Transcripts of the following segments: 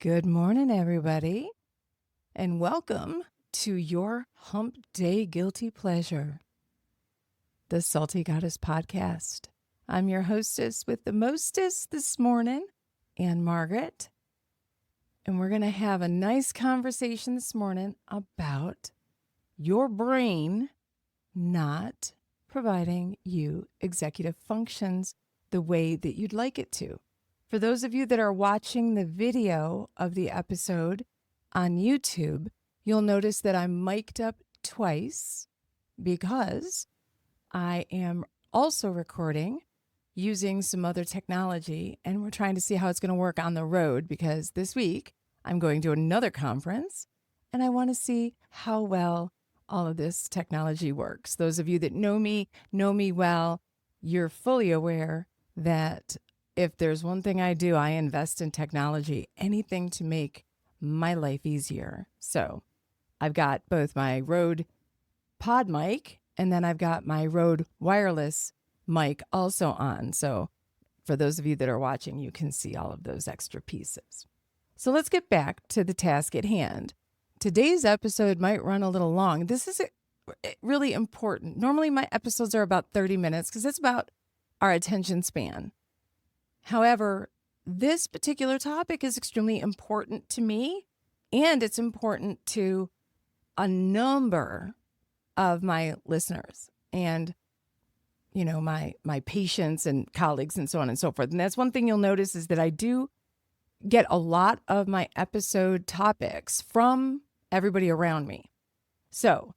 Good morning, everybody, and welcome to your Hump Day Guilty Pleasure, the Salty Goddess Podcast. I'm your hostess with the mostest this morning, Ann Margaret, and we're going to have a nice conversation this morning about your brain not providing you executive functions the way that you'd like it to. For those of you that are watching the video of the episode on YouTube, you'll notice that I'm mic'd up twice because I am also recording using some other technology, and we're trying to see how it's going to work on the road because this week I'm going to another conference and I want to see how well all of this technology works. Those of you that know me well. You're fully aware that if there's one thing I do, I invest in technology, anything to make my life easier. So I've got both my Rode pod mic and then I've got my Rode wireless mic also on. So for those of you that are watching, you can see all of those extra pieces. So let's get back to the task at hand. Today's episode might run a little long. This is really important. Normally my episodes are about 30 minutes because it's about our attention span. However, this particular topic is extremely important to me, and it's important to a number of my listeners and, my patients and colleagues and so on and so forth. And that's one thing you'll notice is that I do get a lot of my episode topics from everybody around me. So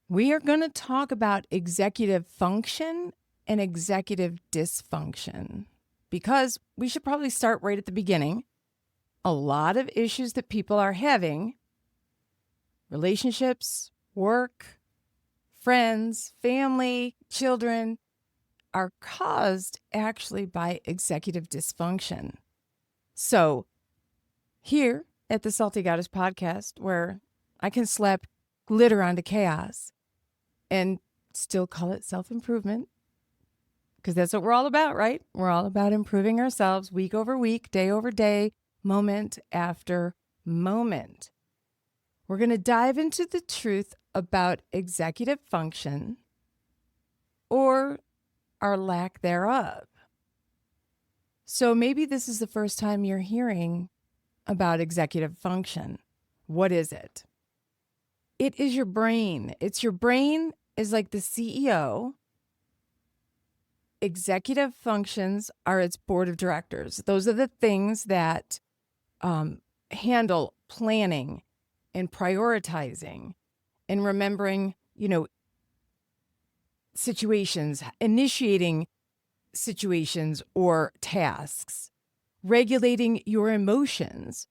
we are going to talk about executive function and executive dysfunction, because we should probably start right at the beginning. A lot of issues that people are having, relationships, work, friends, family, children, are caused actually by executive dysfunction. So here at the Salty Goddess Podcast, where I can slap glitter onto chaos and still call it self-improvement, because that's what we're all about, right? We're all about improving ourselves week over week, day over day, moment after moment. We're going to dive into the truth about executive function or our lack thereof. So maybe this is the first time you're hearing about executive function. What is it? It is your brain. Your brain is like the CEO. Executive functions are its board of directors. Those are the things that handle planning and prioritizing and remembering, situations, initiating situations or tasks, regulating your emotions,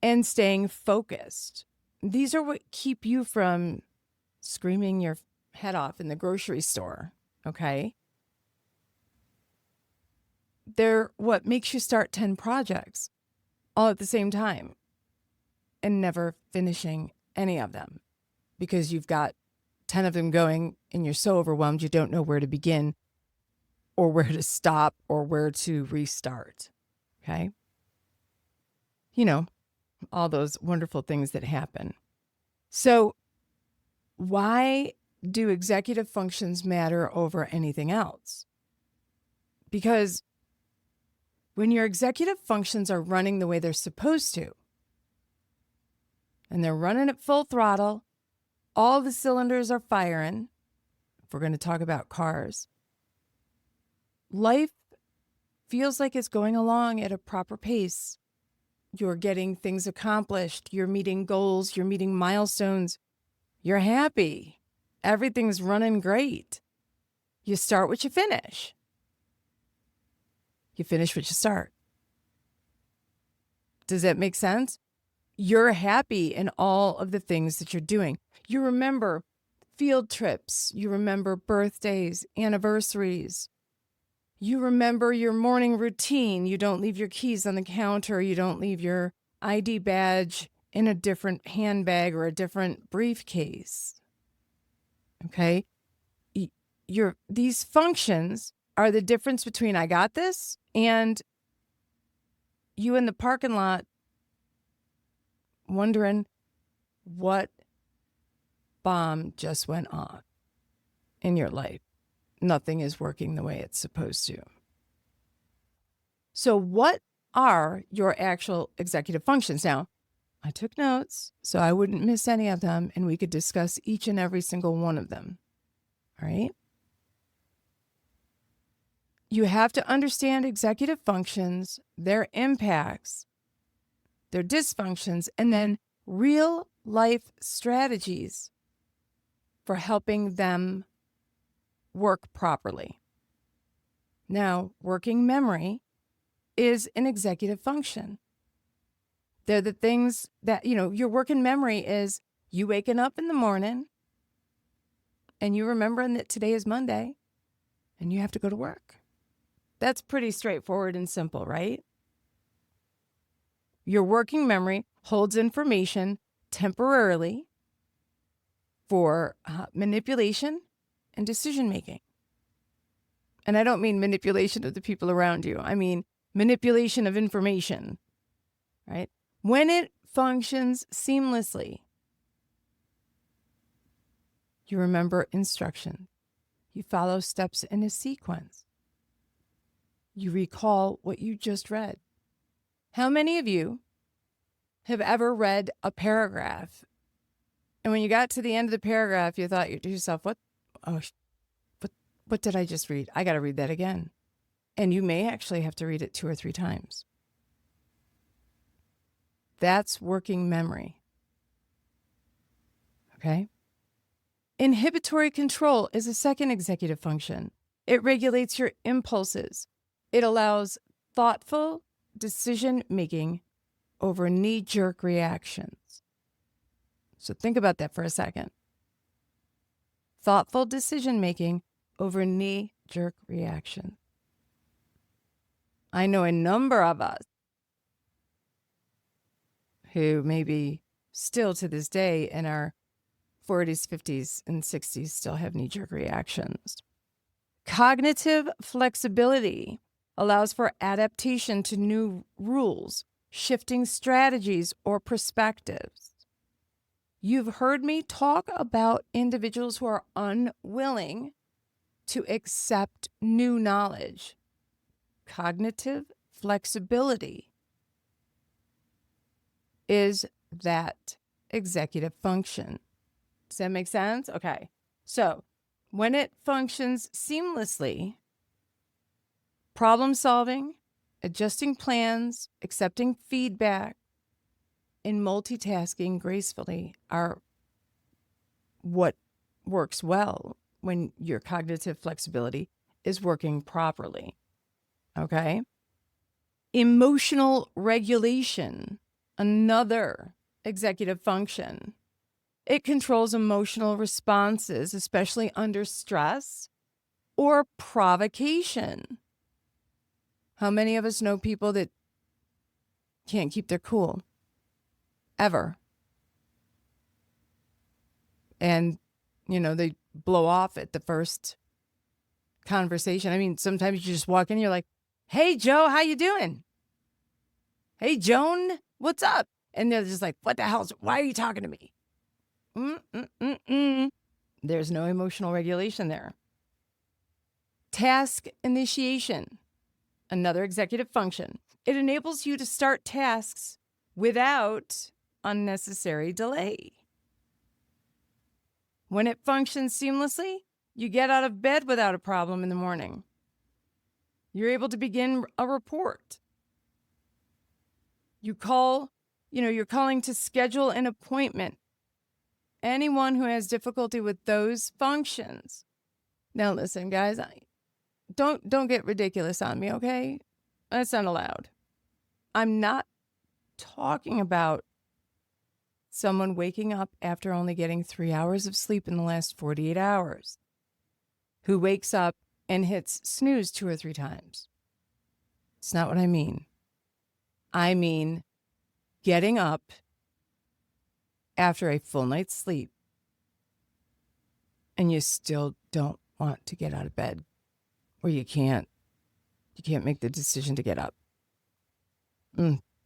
and staying focused. These are what keep you from screaming your head off in the grocery store, okay? They're what makes you start 10 projects all at the same time and never finishing any of them because you've got 10 of them going and you're so overwhelmed you don't know where to begin or where to stop or where to restart, okay? All those wonderful things that happen. So why do executive functions matter over anything else? Because when your executive functions are running the way they're supposed to, and they're running at full throttle, all the cylinders are firing, if we're going to talk about cars, life feels like it's going along at a proper pace. You're getting things accomplished. You're meeting goals. You're meeting milestones. You're happy. Everything's running great. You start what you finish. You finish what you start. Does that make sense? You're happy in all of the things that you're doing. You remember field trips. You remember birthdays, anniversaries. You remember your morning routine. You don't leave your keys on the counter. You don't leave your ID badge in a different handbag or a different briefcase. Okay? These functions are the difference between I got this and you in the parking lot wondering what bomb just went off in your life. Nothing is working the way it's supposed to. So what are your actual executive functions? Now, I took notes so I wouldn't miss any of them, and we could discuss each and every single one of them. All right? You have to understand executive functions, their impacts, their dysfunctions, and then real life strategies for helping them work properly. Now, working memory is an executive function. They're the things that, your working memory is you waking up in the morning and you remembering that today is Monday and you have to go to work. That's pretty straightforward and simple, right? Your working memory holds information temporarily for manipulation and decision making. And I don't mean manipulation of the people around you. I mean manipulation of information, right? When it functions seamlessly, you remember instruction. You follow steps in a sequence. You recall what you just read. How many of you have ever read a paragraph, and when you got to the end of the paragraph, you thought to yourself, what did I just read? I got to read that again. And you may actually have to read it 2 or 3 times. That's working memory. Okay? Inhibitory control is a second executive function. It regulates your impulses. It allows thoughtful decision-making over knee-jerk reactions. So think about that for a second. Thoughtful decision-making over knee-jerk reaction. I know a number of us who maybe still to this day in our 40s, 50s, and 60s still have knee-jerk reactions. Cognitive flexibility allows for adaptation to new rules, shifting strategies, or perspectives. You've heard me talk about individuals who are unwilling to accept new knowledge. Cognitive flexibility is that executive function. Does that make sense? Okay. So when it functions seamlessly, problem solving, adjusting plans, accepting feedback, and multitasking gracefully are what works well when your cognitive flexibility is working properly. Okay? Emotional regulation, another executive function. It controls emotional responses, especially under stress or provocation. How many of us know people that can't keep their cool? Ever. And, they blow off at the first conversation. I mean, sometimes you just walk in and you're like, hey, Joe, how you doing? Hey, Joan, what's up? And they're just like, what the hell? Why are you talking to me? There's no emotional regulation there. Task initiation, another executive function. It enables you to start tasks without unnecessary delay. When it functions seamlessly, you get out of bed without a problem in the morning. You're able to begin a report. You're calling to schedule an appointment. Anyone who has difficulty with those functions. Now listen, guys, don't get ridiculous on me, okay? That's not allowed. I'm not talking about someone waking up after only getting 3 hours of sleep in the last 48 hours, who wakes up and hits snooze 2 or 3 times. It's not what I mean. I mean getting up after a full night's sleep and you still don't want to get out of bed, or you can't make the decision to get up.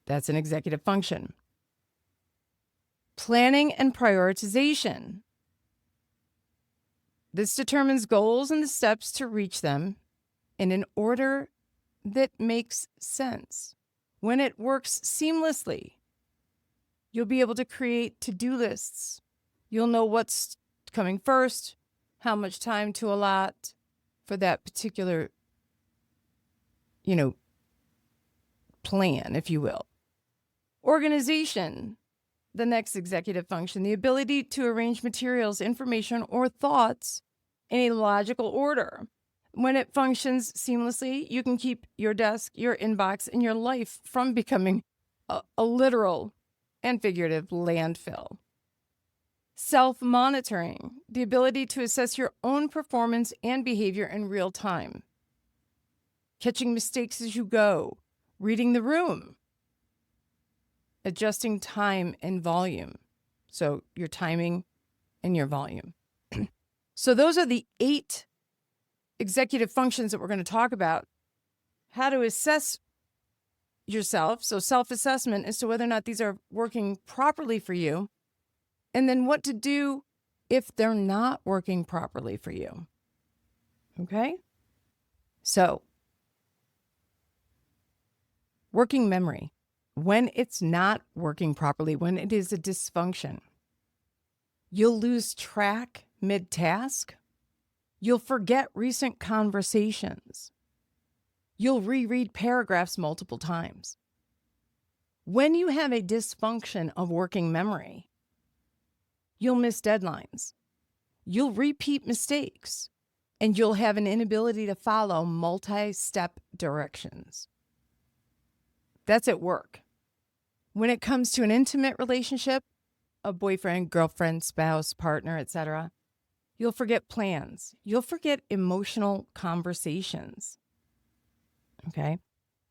That's an executive function. Planning and prioritization. This determines goals and the steps to reach them in an order that makes sense. When it works seamlessly, you'll be able to create to-do lists. You'll know what's coming first, how much time to allot for that particular, plan, if you will. Organization, the next executive function, the ability to arrange materials, information, or thoughts in a logical order. When it functions seamlessly, you can keep your desk, your inbox, and your life from becoming a literal and figurative landfill. Self-monitoring, the ability to assess your own performance and behavior in real time. Catching mistakes as you go, reading the room, adjusting time and volume. So your timing and your volume. So those are the 8 executive functions that we're going to talk about. How to assess yourself. So self-assessment as to whether or not these are working properly for you. And then what to do if they're not working properly for you. Okay? So, working memory. When it's not working properly, when it is a dysfunction, you'll lose track mid-task. You'll forget recent conversations. You'll reread paragraphs multiple times. When you have a dysfunction of working memory, you'll miss deadlines. You'll repeat mistakes, and you'll have an inability to follow multi-step directions. That's at work. When it comes to an intimate relationship, a boyfriend, girlfriend, spouse, partner, etc., you'll forget plans. You'll forget emotional conversations. Okay?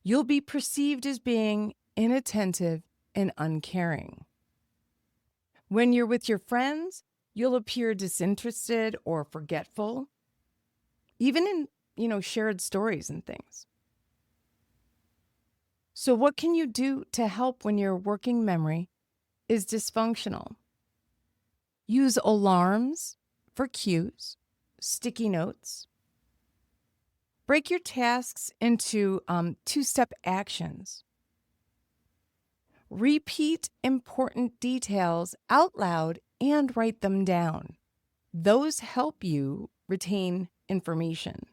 You'll be perceived as being inattentive and uncaring. When you're with your friends, you'll appear disinterested or forgetful, even in, shared stories and things. So what can you do to help when your working memory is dysfunctional? Use alarms for cues, sticky notes. Break your tasks into 2-step actions. Repeat important details out loud and write them down. Those help you retain information.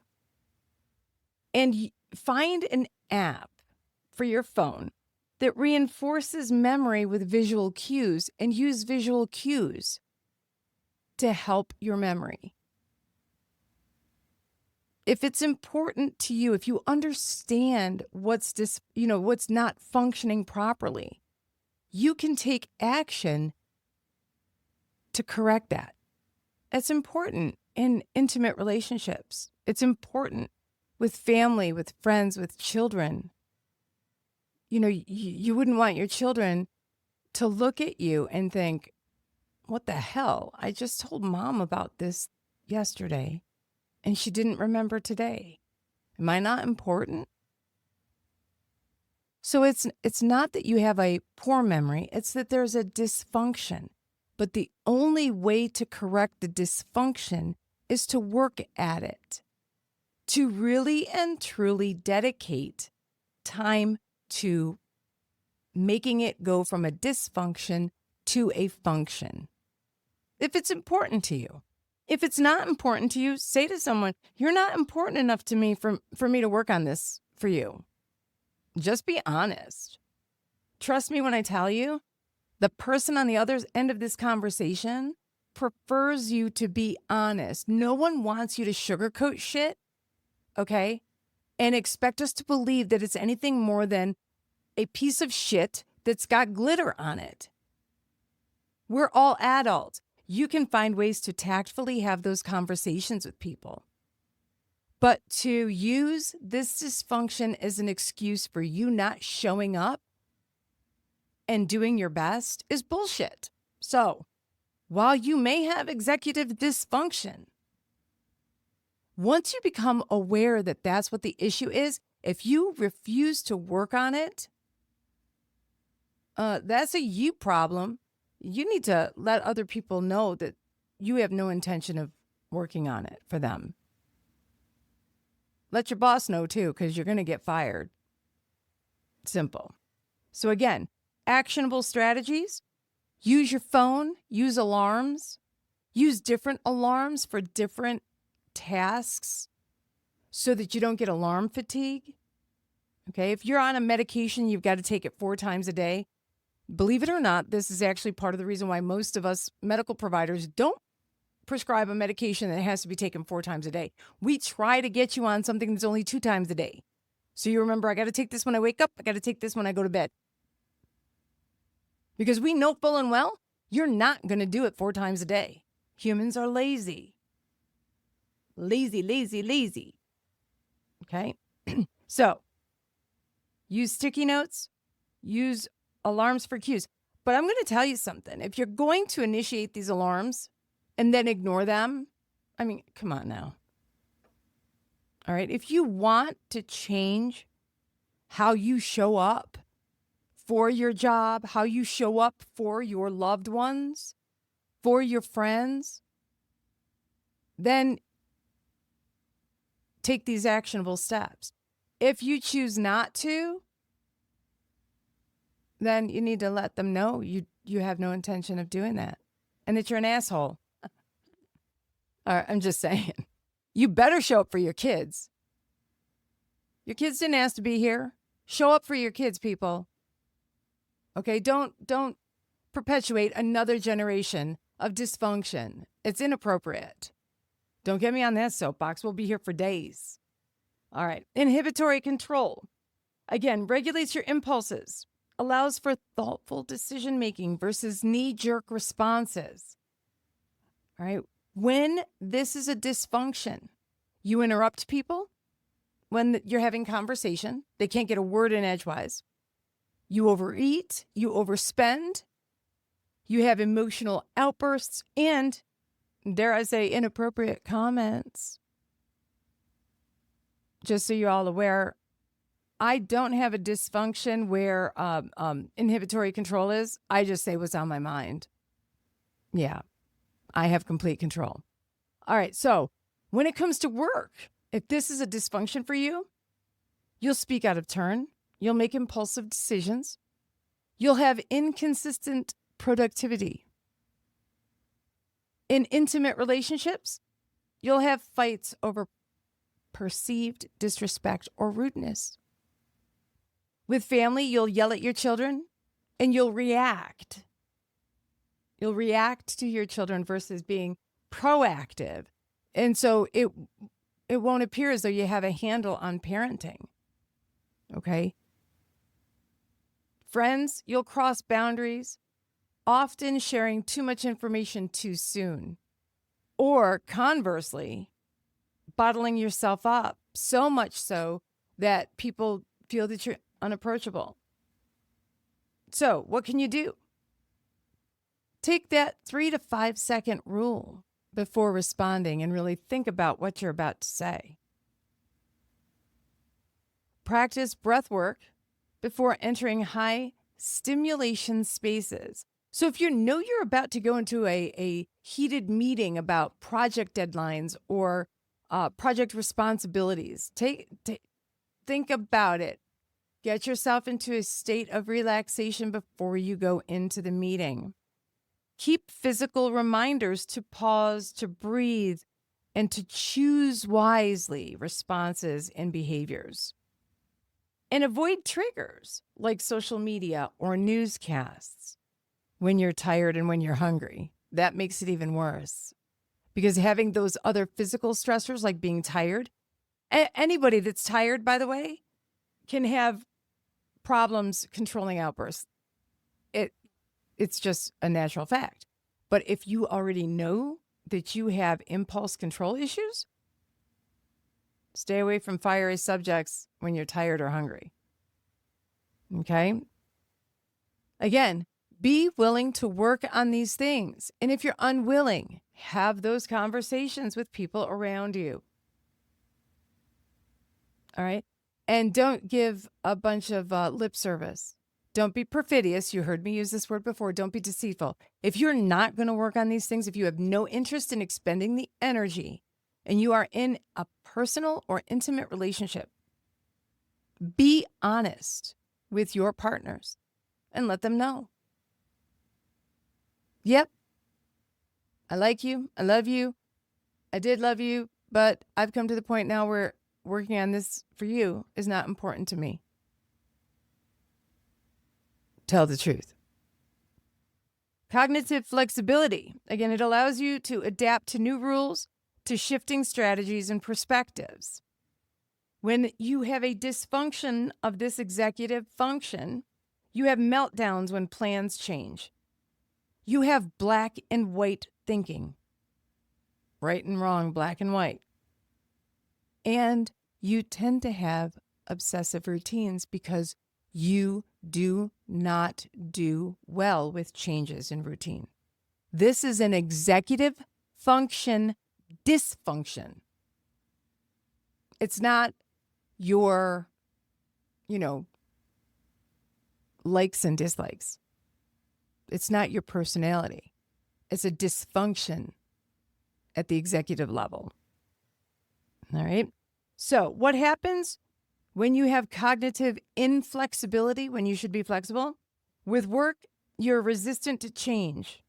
And find an app for your phone that reinforces memory with visual cues, and use visual cues to help your memory. If it's important to you, if you understand what's not functioning properly, you can take action to correct that. It's important in intimate relationships. It's important with family, with friends, with children. You wouldn't want your children to look at you and think, what the hell? I just told mom about this yesterday and she didn't remember today. Am I not important? So it's not that you have a poor memory, it's that there's a dysfunction. But the only way to correct the dysfunction is to work at it, to really and truly dedicate time to making it go from a dysfunction to a function. If it's important to you. If it's not important to you, say to someone, you're not important enough to me for me to work on this for you. Just be honest. Trust me when I tell you, the person on the other end of this conversation prefers you to be honest. No one wants you to sugarcoat shit, okay? And expect us to believe that it's anything more than a piece of shit that's got glitter on it. We're all adults. You can find ways to tactfully have those conversations with people. But to use this dysfunction as an excuse for you not showing up and doing your best is bullshit. So, while you may have executive dysfunction, once you become aware that that's what the issue is, if you refuse to work on it, that's a you problem. you need to let other people know that you have no intention of working on it for them. Let your boss know too, because you're going to get fired. Simple. So again, actionable strategies: use your phone, use alarms, use different alarms for different tasks so that you don't get alarm fatigue. Okay, if you're on a medication, you've got to take it 4 times a day. Believe it or not, this is actually part of the reason why most of us medical providers don't prescribe a medication that has to be taken 4 times a day. We try to get you on something that's only 2 times a day. So you remember, I got to take this when I wake up, I got to take this when I go to bed. Because we know full and well, you're not going to do it 4 times a day. Humans are lazy. Lazy, lazy, lazy. Okay? So, use sticky notes, use alarms for cues. But I'm going to tell you something. If you're going to initiate these alarms and then ignore them, I mean, come on now. All right? If you want to change how you show up for your job, how you show up for your loved ones, for your friends, then take these actionable steps. If you choose not to, then you need to let them know you have no intention of doing that and that you're an asshole. All right, I'm just saying. You better show up for your kids. Your kids didn't ask to be here. Show up for your kids, people. Okay, don't perpetuate another generation of dysfunction. It's inappropriate. Don't get me on that soapbox. We'll be here for days. All right, inhibitory control. Again, regulates your impulses, allows for thoughtful decision-making versus knee-jerk responses. All right, when this is a dysfunction, you interrupt people when you're having conversation. They can't get a word in edgewise. You overeat, you overspend, you have emotional outbursts, and, dare I say, inappropriate comments. Just so you're all aware, I don't have a dysfunction where inhibitory control is. I just say what's on my mind. Yeah, I have complete control. All right, so when it comes to work, if this is a dysfunction for you, you'll speak out of turn. You'll make impulsive decisions. You'll have inconsistent productivity. In intimate relationships, you'll have fights over perceived disrespect or rudeness. With family, you'll yell at your children and you'll react. You'll react to your children versus being proactive. And so it won't appear as though you have a handle on parenting. Okay? Friends, you'll cross boundaries, often sharing too much information too soon. Or conversely, bottling yourself up, so much so that people feel that you're unapproachable. So, what can you do? Take that 3 to 5 second rule before responding and really think about what you're about to say. Practice breath work before entering high stimulation spaces. So if you know you're about to go into a heated meeting about project deadlines or project responsibilities, think about it. Get yourself into a state of relaxation before you go into the meeting. Keep physical reminders to pause, to breathe, and to choose wisely responses and behaviors. And avoid triggers like social media or newscasts when you're tired and when you're hungry. That makes it even worse. Because having those other physical stressors like being tired, anybody that's tired, by the way, can have problems controlling outbursts. It's just a natural fact. But if you already know that you have impulse control issues, stay away from fiery subjects when you're tired or hungry. Okay? Again, be willing to work on these things. And if you're unwilling, have those conversations with people around you. All right? And don't give a bunch of lip service. Don't be perfidious. You heard me use this word before. Don't be deceitful. If you're not going to work on these things, if you have no interest in expending the energy and you are in a personal or intimate relationship, be honest with your partners and let them know. Yep, I like you. I love you. I did love you, but I've come to the point now where working on this for you is not important to me. Tell the truth. Cognitive flexibility. Again, it allows you to adapt to new rules, to shifting strategies and perspectives. When you have a dysfunction of this executive function, you have meltdowns when plans change. You have black and white thinking. Right and wrong, black and white. And you tend to have obsessive routines because you do not do well with changes in routine. This is an executive function dysfunction. It's not your, likes and dislikes. It's not your personality. It's a dysfunction at the executive level. All right. So what happens when you have cognitive inflexibility, when you should be flexible? With work, you're resistant to change.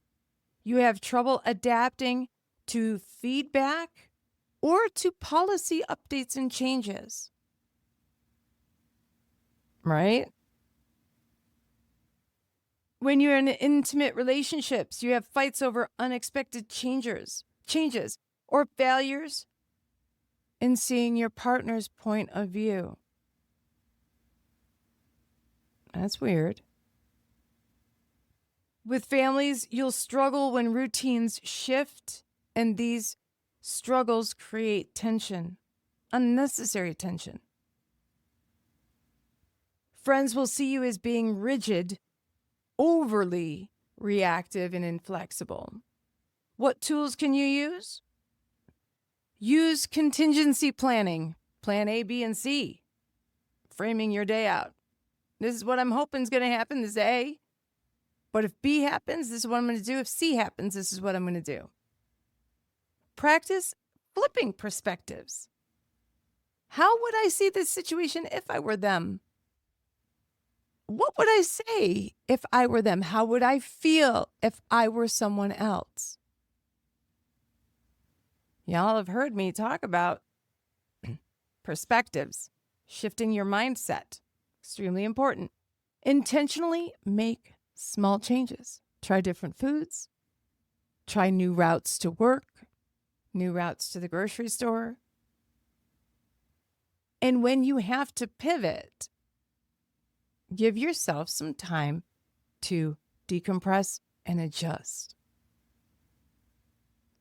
You have trouble adapting to feedback or to policy updates and changes. Right? When you're in intimate relationships, you have fights over unexpected changes, or failures in seeing your partner's point of view. That's weird. With families, you'll struggle when routines shift, and these struggles create tension, unnecessary tension. Friends will see you as being rigid, overly reactive, and inflexible. What tools can you use? Use contingency planning, plan A, B, and C, framing your day out. This is what I'm hoping is going to happen, this is A. But if B happens, this is what I'm going to do. If C happens, this is what I'm going to do. Practice flipping perspectives. How would I see this situation if I were them? What would I say if I were them? How would I feel if I were someone else? Y'all have heard me talk about perspectives, shifting your mindset. Extremely important. Intentionally make small changes. Try different foods. Try new routes to work, new routes to the grocery store. And when you have to pivot, give yourself some time to decompress and adjust.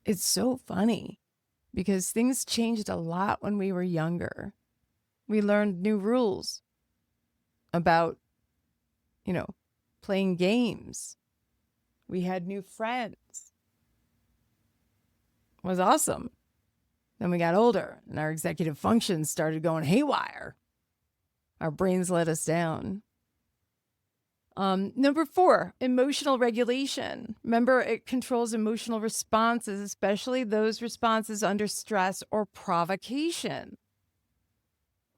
It's so funny because things changed a lot when we were younger. We learned new rules about, playing games. We had new friends. It was awesome. Then we got older and our executive functions started going haywire. Our brains let us down. Number 4, emotional regulation. Remember, it controls emotional responses, especially those responses under stress or provocation.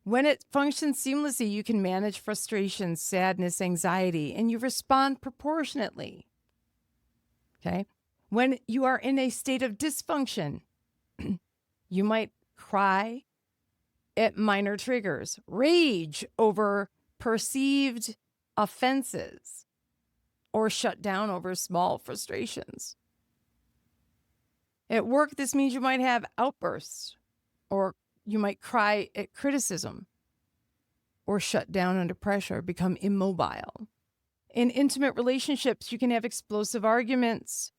When it functions seamlessly, you can manage frustration, sadness, anxiety, and you respond proportionately. Okay? When you are in a state of dysfunction, you might cry at minor triggers, rage over perceived offenses, or shut down over small frustrations. At work, this means you might have outbursts, or you might cry at criticism, or shut down under pressure, become immobile. In intimate relationships, you can have explosive arguments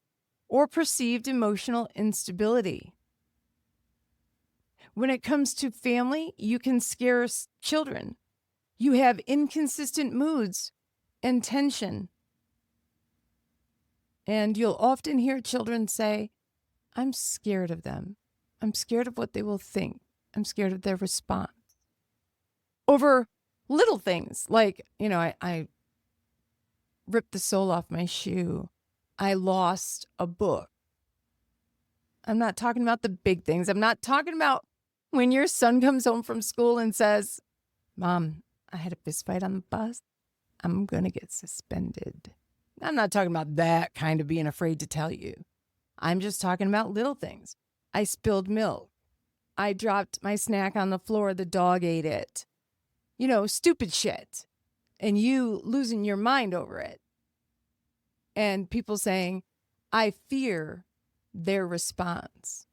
or perceived emotional instability. When it comes to family, you can scare children. You have inconsistent moods and tension. And you'll often hear children say, I'm scared of them. I'm scared of what they will think. I'm scared of their response. Over little things like, I ripped the sole off my shoe. I lost a book. I'm not talking about the big things. I'm not talking about when your son comes home from school and says, Mom, I had a fist fight on the bus. I'm going to get suspended. I'm not talking about that kind of being afraid to tell you. I'm just talking about little things. I spilled milk. I dropped my snack on the floor. The dog ate it. Stupid shit. And you losing your mind over it. And people saying, I fear their response.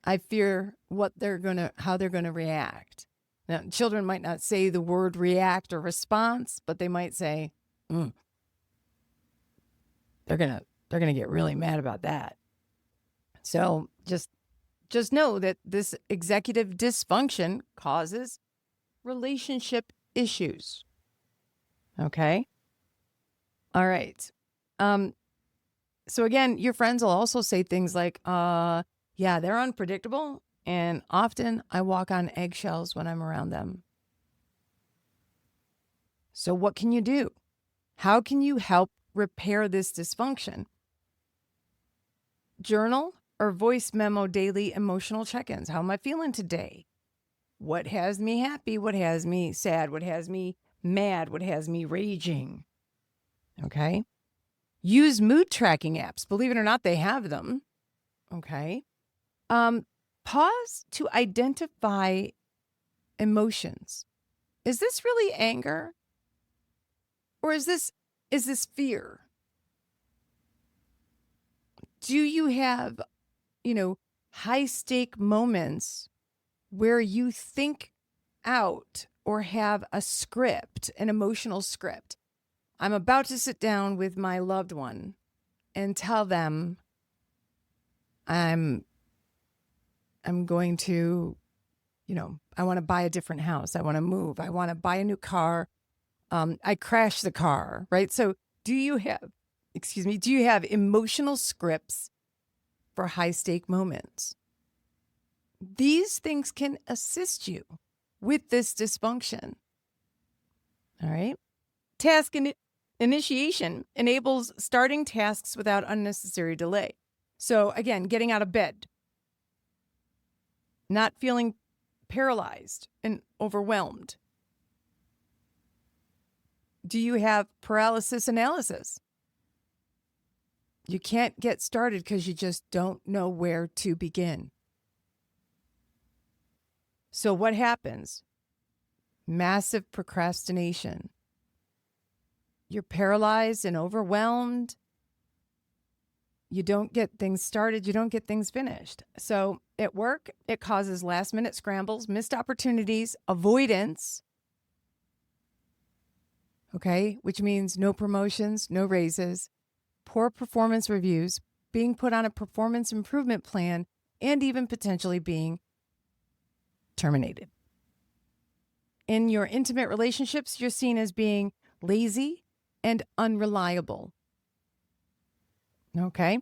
I fear how they're going to react. Now, children might not say the word react or response, but they might say, they're going to get really mad about that. So just know that this executive dysfunction causes relationship issues. Okay? All right. So again, your friends will also say things like, yeah, they're unpredictable. And often I walk on eggshells when I'm around them. So what can you do? How can you help repair this dysfunction? Journal or voice memo daily emotional check-ins. How am I feeling today? What has me happy? What has me sad? What has me mad? What has me raging? Okay. Use mood tracking apps. Believe it or not, they have them. Okay. Pause to identify emotions. Is this really anger? Or is this fear? Do you have, high stake moments where you think out or have a script, an emotional script? I'm about to sit down with my loved one and tell them I'm going to, I want to buy a different house. I want to move. I want to buy a new car. I crashed the car, right? So do you have emotional scripts for high stake moments? These things can assist you with this dysfunction. All right. Task initiation enables starting tasks without unnecessary delay. So again, getting out of bed, not feeling paralyzed and overwhelmed. Do you have paralysis analysis? You can't get started because you just don't know where to begin. So what happens? Massive procrastination. You're paralyzed and overwhelmed. You don't get things started. You don't get things finished. So at work, it causes last-minute scrambles, missed opportunities, avoidance. Okay, which means no promotions, no raises, poor performance reviews, being put on a performance improvement plan, and even potentially being terminated. In your intimate relationships, you're seen as being lazy and unreliable. Okay?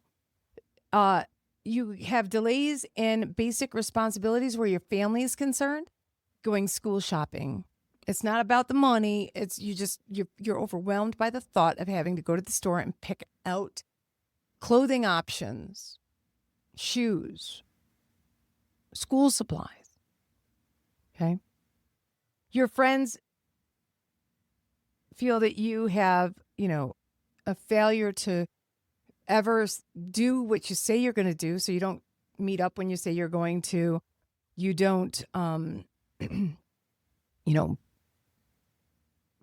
You have delays in basic responsibilities where your family is concerned, going school shopping. It's not about the money. It's you're overwhelmed by the thought of having to go to the store and pick out clothing options, shoes, school supplies. Okay? Your friends feel that you have, a failure to ever do what you say you're going to do. So you don't meet up when you say you're going to. You don't,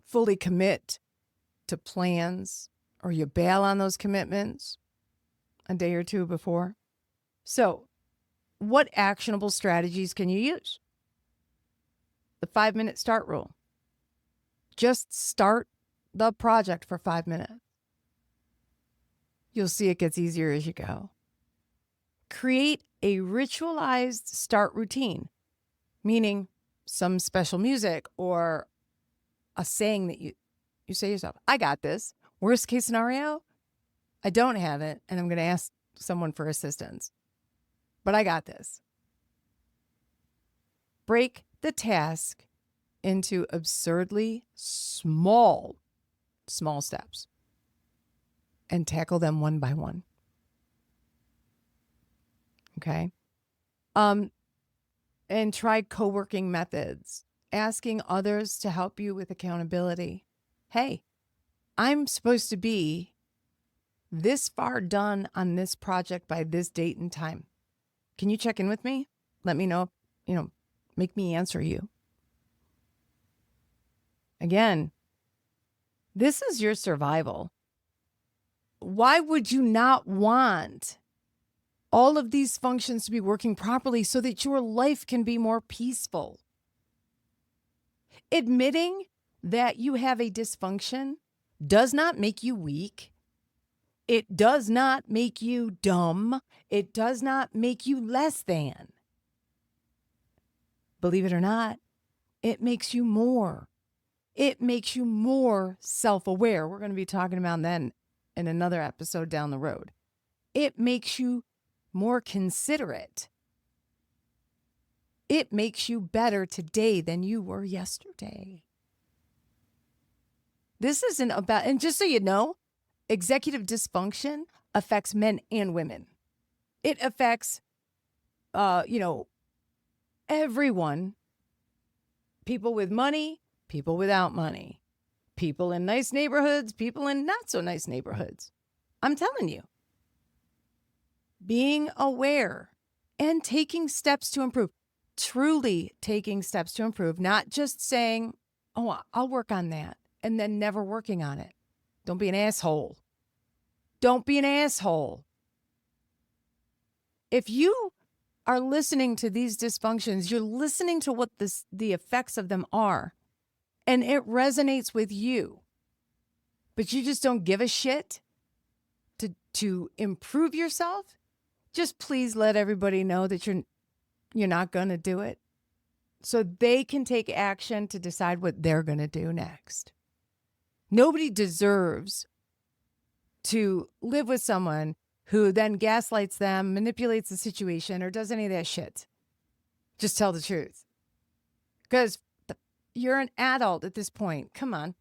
fully commit to plans, or you bail on those commitments a day or two before. So what actionable strategies can you use? The 5-minute start rule. Just start the project for 5 minutes. You'll see it gets easier as you go. Create a ritualized start routine, meaning some special music or a saying that you say to yourself, I got this. Worst case scenario, I don't have it, and I'm going to ask someone for assistance. But I got this. Break the task into absurdly small small steps and tackle them one by one. Okay? And try co-working methods, asking others to help you with accountability. Hey, I'm supposed to be this far done on this project by this date and time. Can you check in with me? Let me know, make me answer you. Again, this is your survival. Why would you not want all of these functions to be working properly so that your life can be more peaceful? Admitting that you have a dysfunction does not make you weak. It does not make you dumb. It does not make you less than. Believe it or not, it makes you more. It makes you more self-aware. We're going to be talking about that in another episode down the road. It makes you more considerate. It makes you better today than you were yesterday. This isn't about, and just so you know, executive dysfunction affects men and women. It affects, everyone. People with money, people without money, people in nice neighborhoods, people in not so nice neighborhoods. I'm telling you, being aware and taking steps to improve, truly taking steps to improve, not just saying, oh, I'll work on that, and then never working on it. Don't be an asshole. Don't be an asshole. If you are listening to these dysfunctions, you're listening to what the effects of them are, and it resonates with you, but you just don't give a shit to improve yourself, just please let everybody know that you're not going to do it so they can take action to decide what they're going to do next. Nobody deserves to live with someone who then gaslights them, manipulates the situation, or does any of that shit. Just tell the truth. Because you're an adult at this point. Come on.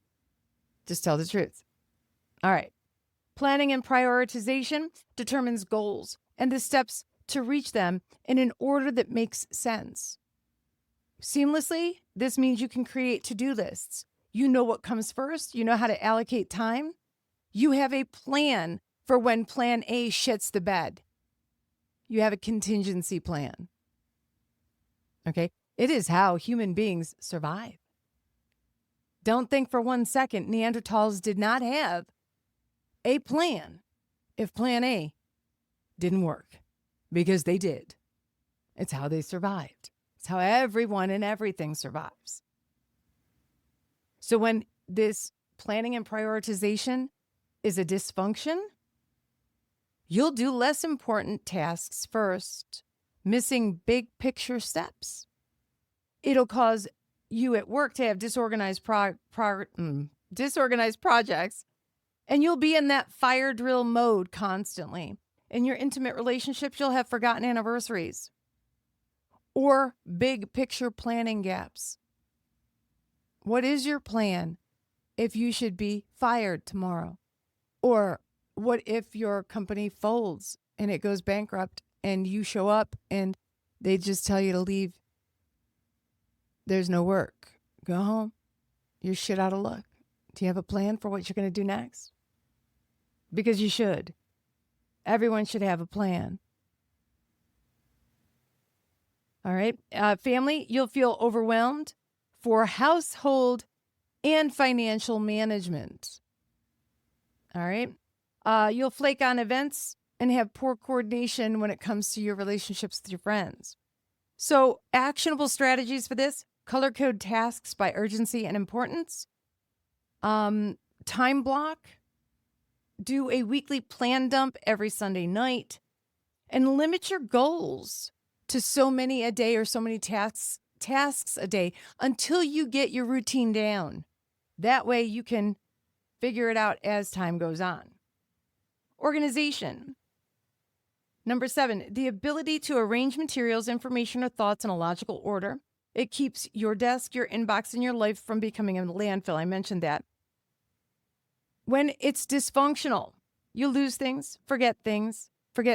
Just tell the truth. All right. Planning and prioritization determines goals and the steps to reach them in an order that makes sense. Seamlessly, this means you can create to-do lists. You know what comes first. You know how to allocate time. You have a plan for when plan A shits the bed. You have a contingency plan. Okay? It is how human beings survive. Don't think for 1 second Neanderthals did not have a plan if plan A didn't work, because they did. It's how they survived. It's how everyone and everything survives. So when this planning and prioritization is a dysfunction, you'll do less important tasks first, missing big picture steps. It'll cause you at work to have disorganized projects, and you'll be in that fire drill mode constantly. In your intimate relationships, you'll have forgotten anniversaries or big picture planning gaps. What is your plan if you should be fired tomorrow? Or what if your company folds and it goes bankrupt and you show up and they just tell you to leave? There's no work. Go home. You're shit out of luck. Do you have a plan for what you're going to do next? Because you should. Everyone should have a plan. All right. Family, you'll feel overwhelmed for household and financial management. All right. You'll flake on events and have poor coordination when it comes to your relationships with your friends. So actionable strategies for this: color code tasks by urgency and importance. Time block. Do a weekly plan dump every Sunday night, and limit your goals to so many a day or so many tasks a day until you get your routine down. That way you can figure it out as time goes on. Organization. Number 7, the ability to arrange materials, information, or thoughts in a logical order. It keeps your desk, your inbox, and your life from becoming a landfill. I mentioned that. When it's dysfunctional, you lose things, forget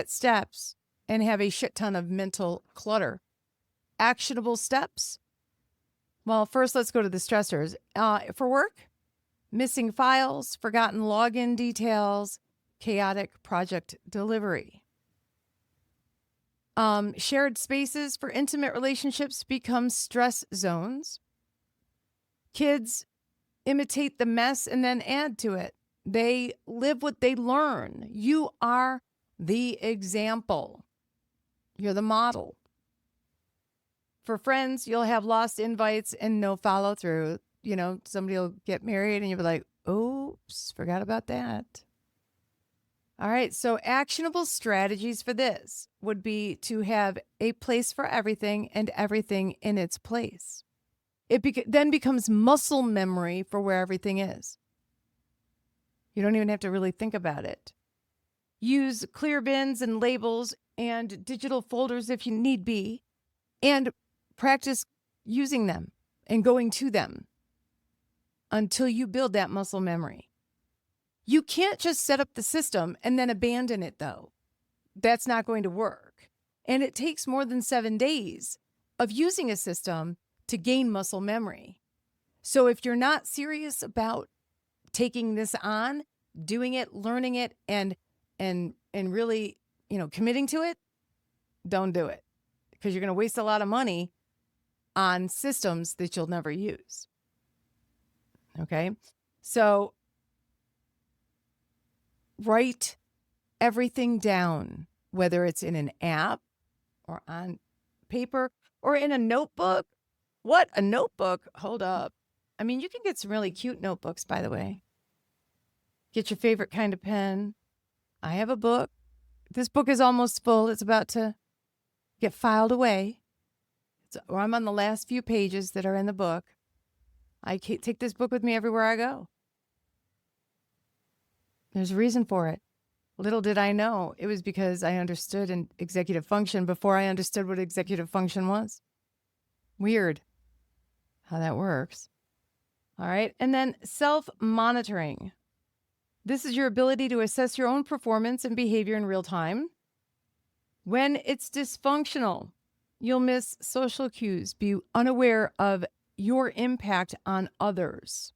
steps, and have a shit ton of mental clutter. Actionable steps. Well, first, let's go to the stressors. For work, missing files, forgotten login details, chaotic project delivery. Shared spaces for intimate relationships become stress zones. Kids imitate the mess and then add to it. They live what they learn. You are the example. You're the model. For friends, you'll have lost invites and no follow through. You know, somebody will get married and you'll be like, oops, forgot about that. All right, so actionable strategies for this would be to have a place for everything and everything in its place. It then becomes muscle memory for where everything is. You don't even have to really think about it. Use clear bins and labels and digital folders if you need be, and practice using them and going to them until you build that muscle memory. You can't just set up the system and then abandon it, though. That's not going to work. And it takes more than 7 days of using a system to gain muscle memory. So if you're not serious about taking this on, doing it, learning it, and really, committing to it, don't do it, because you're going to waste a lot of money on systems that you'll never use. Okay? So write everything down, whether it's in an app or on paper or in a notebook. What? A notebook? Hold up. I mean, you can get some really cute notebooks, by the way. Get your favorite kind of pen. I have a book. This book is almost full. It's about to get filed away. I'm on the last few pages that are in the book. I take this book with me everywhere I go. There's a reason for it. Little did I know it was because I understood an executive function before I understood what executive function was. Weird how that works. All right. And then self-monitoring. This is your ability to assess your own performance and behavior in real time. When it's dysfunctional, you'll miss social cues, be unaware of your impact on others.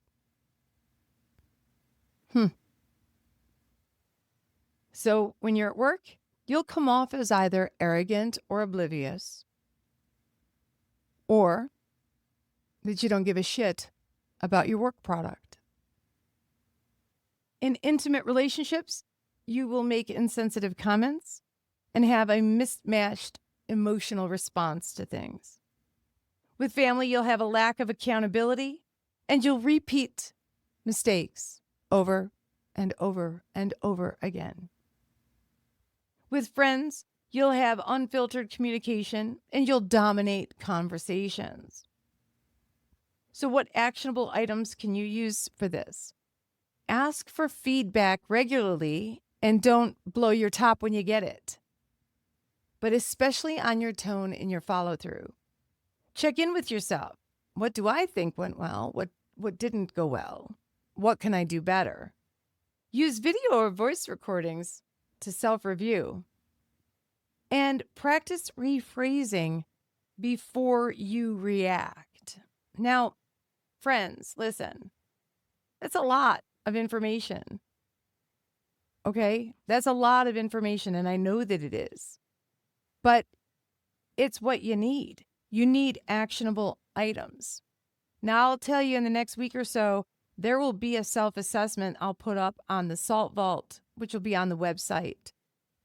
So when you're at work, you'll come off as either arrogant or oblivious, or that you don't give a shit about your work product. In intimate relationships, you will make insensitive comments and have a mismatched emotional response to things. With family, you'll have a lack of accountability, and you'll repeat mistakes over and over and over again. With friends, you'll have unfiltered communication, and you'll dominate conversations. So what actionable items can you use for this? Ask for feedback regularly and don't blow your top when you get it, but especially on your tone and your follow-through. Check in with yourself. What do I think went well? What didn't go well? What can I do better? Use video or voice recordings to self-review. And practice rephrasing before you react. Now, friends, listen, that's a lot of information. Okay? That's a lot of information, and I know that it is. But it's what you need. You need actionable items. Now, I'll tell you in the next week or so, there will be a self-assessment I'll put up on the Salt Vault, which will be on the website,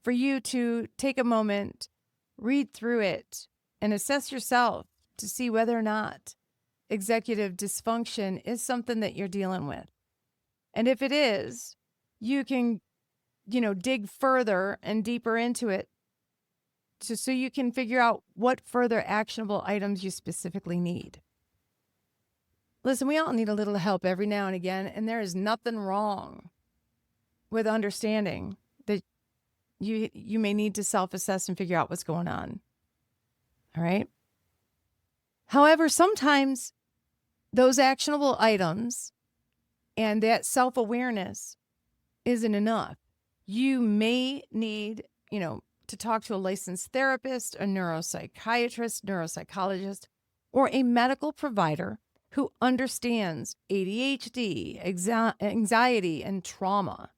for you to take a moment, read through it, and assess yourself to see whether or not executive dysfunction is something that you're dealing with. And if it is, you can, dig further and deeper into it so you can figure out what further actionable items you specifically need. Listen, we all need a little help every now and again, and there is nothing wrong with understanding that you may need to self-assess and figure out what's going on. All right? However, sometimes those actionable items and that self-awareness isn't enough. You may need, to talk to a licensed therapist, a neuropsychiatrist, neuropsychologist, or a medical provider who understands ADHD, anxiety, and trauma,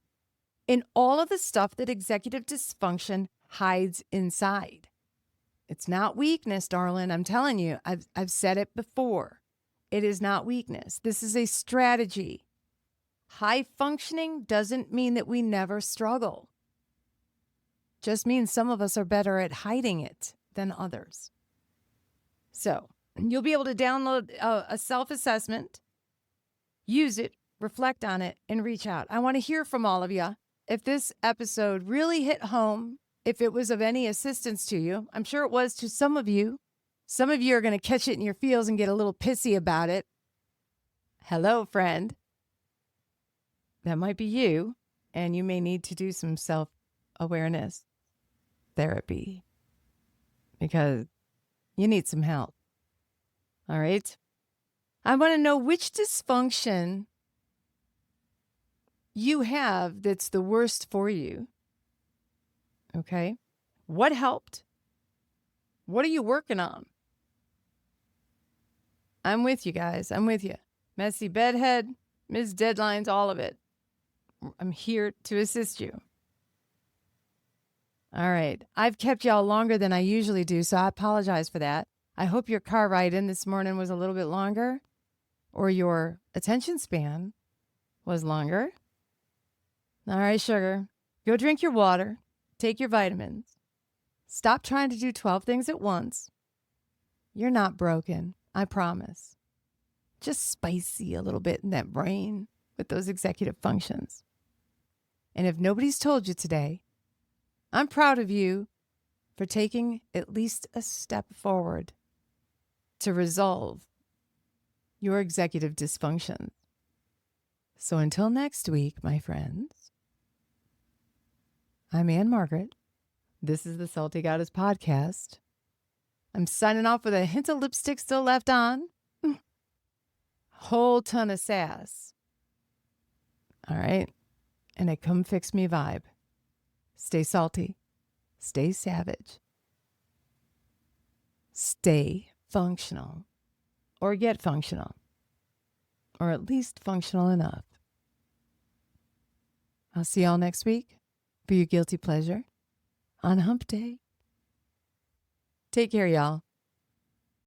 and all of the stuff that executive dysfunction hides inside. It's not weakness, darling. I'm telling you, I've said it before. It is not weakness. This is a strategy. High functioning doesn't mean that we never struggle. Just means some of us are better at hiding it than others. So you'll be able to download a self-assessment, use it, reflect on it, and reach out. I want to hear from all of you. If this episode really hit home, if it was of any assistance to you, I'm sure it was to some of you. Some of you are going to catch it in your feels and get a little pissy about it. Hello, friend. That might be you, and you may need to do some self-awareness therapy because you need some help. All right? I want to know which dysfunction you have that's the worst for you. Okay? What helped? What are you working on? I'm with you guys. I'm with you. Messy bedhead, Ms. Deadlines, all of it. I'm here to assist you. All right. I've kept y'all longer than I usually do, so I apologize for that. I hope your car ride in this morning was a little bit longer, or your attention span was longer. All right, sugar. Go drink your water. Take your vitamins. Stop trying to do 12 things at once. You're not broken, I promise. Just spicy a little bit in that brain with those executive functions. And if nobody's told you today, I'm proud of you for taking at least a step forward to resolve your executive dysfunction. So until next week, my friends, I'm Ann Margaret. This is the Salty Goddess Podcast. I'm signing off with a hint of lipstick still left on. Whole ton of sass. All right. And a come fix me vibe. Stay salty. Stay savage. Stay functional. Or get functional. Or at least functional enough. I'll see y'all next week for your guilty pleasure on Hump Day. Take care, y'all.